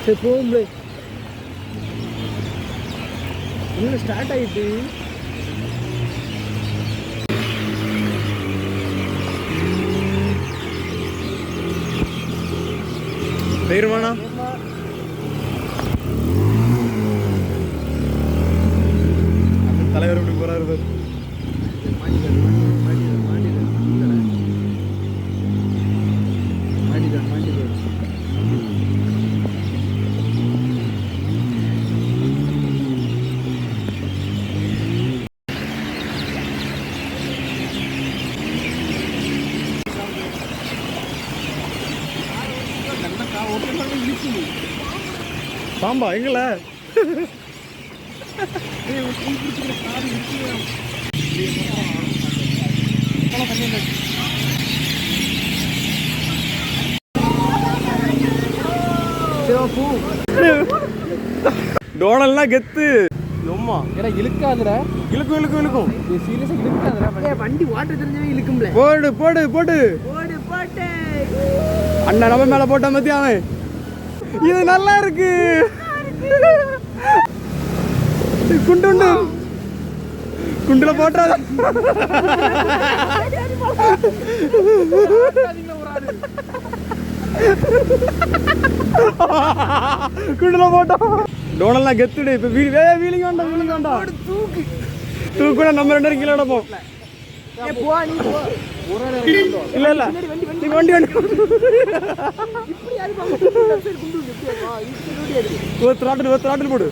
சரி போகும்ல இன்னும் ஸ்டார்ட் ஆகிட்டு போயிருமாண்ணா தலைவர் இப்படி போறாரு பாரு பாம்பா எங்கள டோனல்னா கெத்து அம்மா ஏன்னா இழுக்காதுடா இழுக்கும் இழுக்கும் இழுக்கும் சீரியஸா இழுக்காதுடா வண்டி ஓட்ட தெரிஞ்சவே இழுக்கும்ல போடு போடு போடு போடு போட்டு அண்ணா நம்ம மேல போட்ட மத்தி அவன் இது நல்லா இருக்கு குண்டு குண்டுல போட்டாத குண்டுல போட்டோம் டோனல்னா கெத்துடு இப்ப வீலிங் வேண்டாம் தூக்கு தூக்குனா நம்ம 2 கிலோ எடுப்போம் இல்ல இல்ல நீ வண்டி ஒரு த்ராட்டில் போடு